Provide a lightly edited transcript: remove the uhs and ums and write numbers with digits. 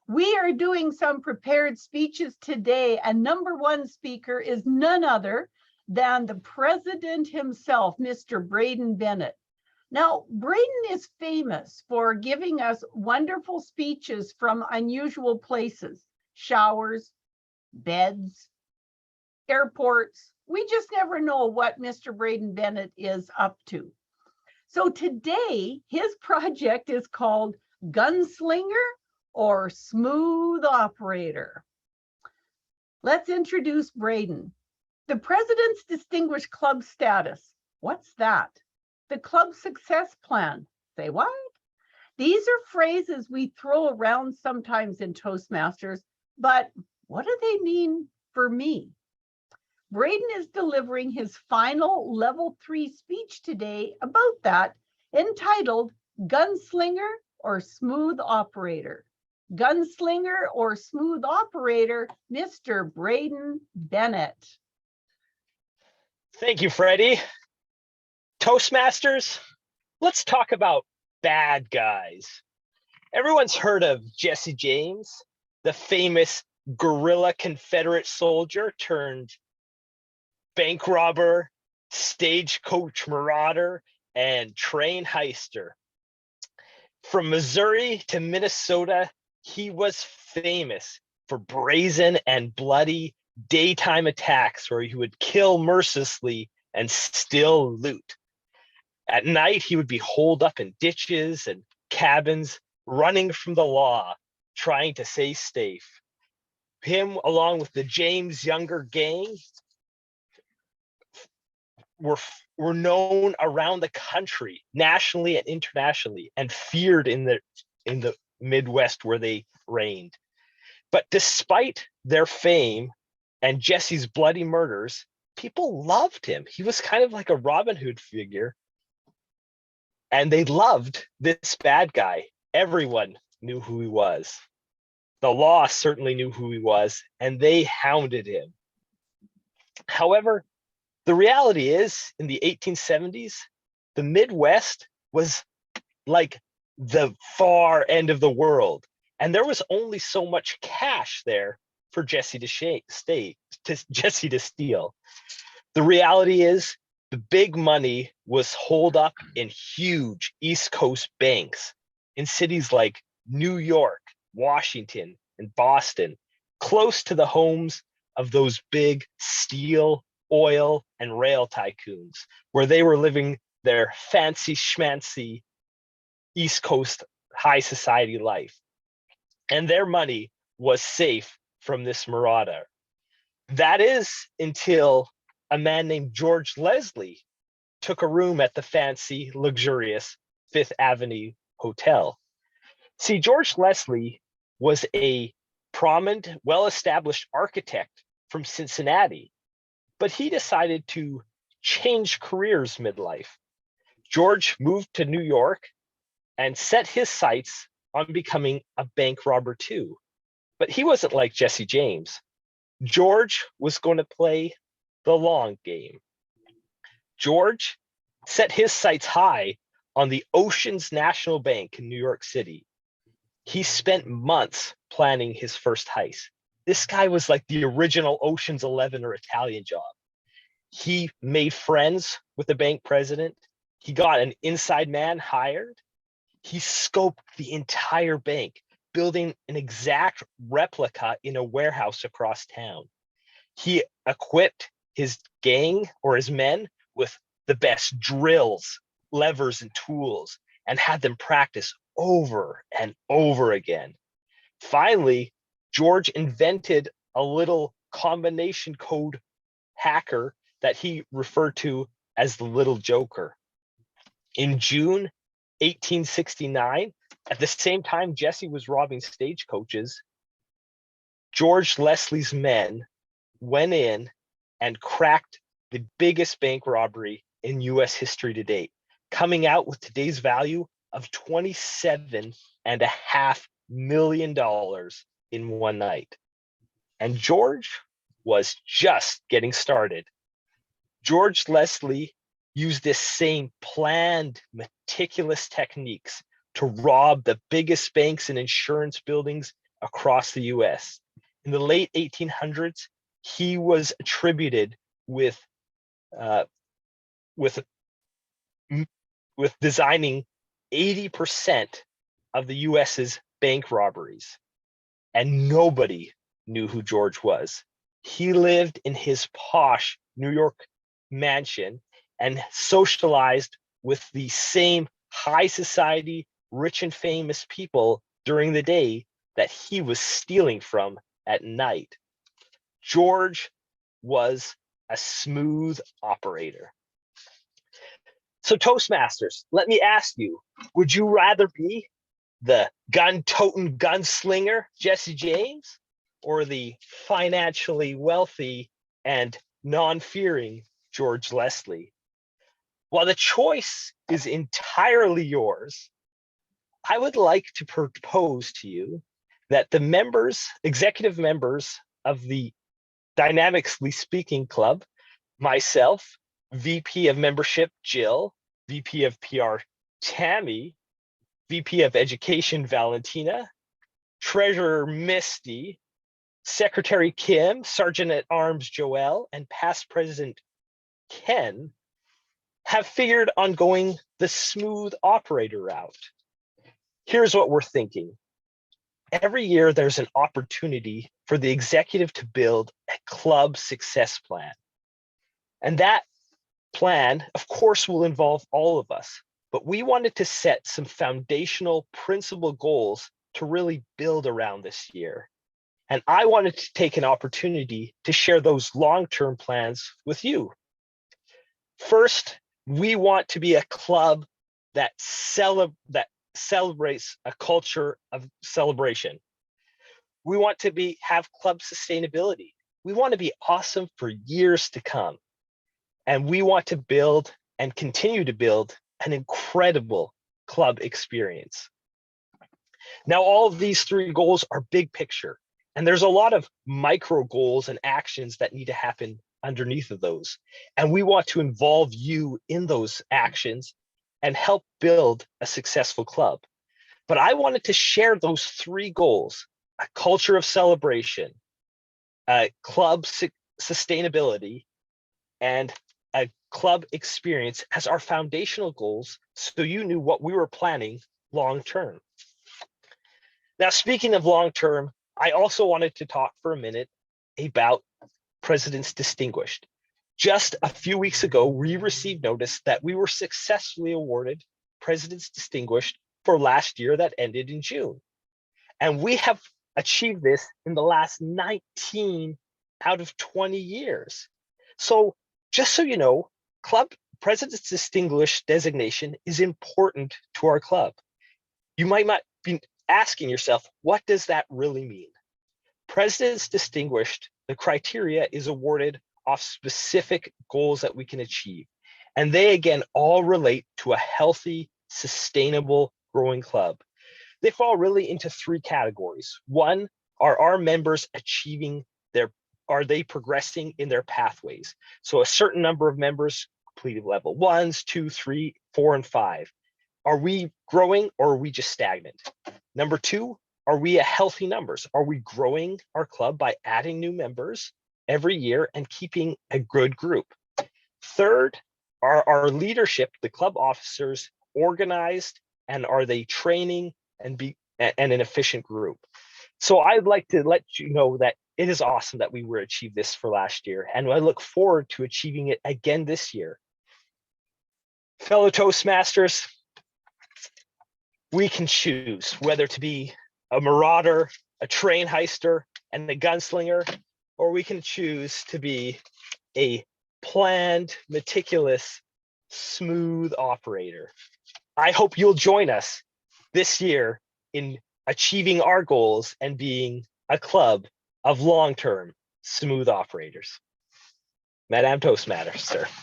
We are doing some prepared speeches today, and number one speaker is none other than the president himself, Mr. Braden Bennett. Now, Braden is famous for giving us wonderful speeches from unusual places, showers, beds, airports. We just never know what Mr. Braden Bennett is up to. So today, his project is called Gunslinger or Smooth Operator. Let's introduce Braden. The President's Distinguished Club Status. What's that? The Club Success Plan. Say what? These are phrases we throw around sometimes in Toastmasters, but what do they mean for me? Braden is delivering his final level 3 speech today about that, entitled Gunslinger or Smooth Operator. Gunslinger or Smooth Operator, Mr. Braden Bennett. Thank you, Freddie. Toastmasters, let's talk about bad guys. Everyone's heard of Jesse James, the famous guerrilla Confederate soldier turned bank robber, stagecoach marauder, and train heister. From Missouri to Minnesota, he was famous for brazen and bloody daytime attacks where he would kill mercilessly and still loot. At night, he would be holed up in ditches and cabins, running from the law, trying to stay safe. Him, along with the James Younger gang, were known around the country, nationally and internationally, and feared in the Midwest where they reigned. But despite their fame and Jesse's bloody murders, people loved him. He was kind of like a Robin Hood figure. And they loved this bad guy. Everyone knew who he was. The law certainly knew who he was, and they hounded him. However, the reality is, in the 1870s, the Midwest was like the far end of the world, and there was only so much cash there for Jesse to steal. The reality is, the big money was holed up in huge East Coast banks in cities like New York, Washington, and Boston, close to the homes of those big steel, oil, and rail tycoons, where they were living their fancy schmancy East Coast high society life. And their money was safe from this marauder. That is until a man named George Leslie took a room at the fancy, luxurious Fifth Avenue Hotel. See, George Leslie was a prominent, well-established architect from Cincinnati, but he decided to change careers midlife. George moved to New York and set his sights on becoming a bank robber too. But he wasn't like Jesse James. George was going to play the long game. George set his sights high on the Oceans National Bank in New York City. He spent months planning his first heist. This guy was like the original Ocean's 11 or Italian Job. He made friends with the bank president. He got an inside man hired. He scoped the entire bank, building an exact replica in a warehouse across town. He equipped his gang or his men with the best drills, levers, and tools, and had them practice over and over again. Finally, George invented a little combination code hacker that he referred to as the Little Joker. In June 1869, at the same time Jesse was robbing stagecoaches, George Leslie's men went in and cracked the biggest bank robbery in US history to date, coming out with today's value of $27.5 million in one night. And George was just getting started. George Leslie used this same planned, meticulous techniques to rob the biggest banks and insurance buildings across the US. In the late 1800s, he was attributed with uh, with with designing 80% of the US's bank robberies, and nobody knew who George was. He lived in his posh New York mansion and socialized with the same high society, rich and famous people during the day that he was stealing from at night. George was a smooth operator. So Toastmasters, let me ask you, would you rather be the gun-toting gunslinger, Jesse James, or the financially wealthy and non-fearing George Leslie? While the choice is entirely yours, I would like to propose to you that the members, executive members of the Dynamically Speaking Club, myself, VP of Membership, Jill, VP of PR, Tammy, VP of Education, Valentina, Treasurer, Misty, Secretary Kim, Sergeant at Arms, Joelle, and past President Ken have figured on going the smooth operator route. Here's what we're thinking. Every year, there's an opportunity for the executive to build a club success plan. And that plan, of course, will involve all of us, but we wanted to set some foundational principal goals to really build around this year. And I wanted to take an opportunity to share those long-term plans with you. First, we want to be a club that celebrates a culture of celebration. We want to have club sustainability. We want to be awesome for years to come. And we want to build and continue to build an incredible club experience. Now, all of these three goals are big picture, and there's a lot of micro goals and actions that need to happen underneath of those. And we want to involve you in those actions and help build a successful club. But I wanted to share those three goals: a culture of celebration, a club sustainability, and a club experience as our foundational goals, so you knew what we were planning long term. Now, speaking of long term, I also wanted to talk for a minute about President's Distinguished. Just a few weeks ago, we received notice that we were successfully awarded President's Distinguished for last year that ended in June. And we have achieved this in the last 19 out of 20 years. So just so you know, Club President's Distinguished designation is important to our club. You might not be asking yourself, what does that really mean? President's Distinguished, the criteria is awarded off specific goals that we can achieve. And they, again, all relate to a healthy, sustainable, growing club. They fall really into three categories. One, are our members are they progressing in their pathways? So a certain number of members completed level 1s, 2, 3, 4, and 5. Are we growing, or are we just stagnant? Number two, are we at healthy numbers? Are we growing our club by adding new members every year and keeping a good group? Third, are our leadership, the club officers, organized, and are they training and an efficient group? So I'd like to let you know that it is awesome that we were achieved this for last year, and I look forward to achieving it again this year. Fellow Toastmasters, we can choose whether to be a marauder, a train heister, and a gunslinger, or we can choose to be a planned, meticulous, smooth operator. I hope you'll join us this year in achieving our goals and being a club of long-term smooth operators. Madame Toastmaster.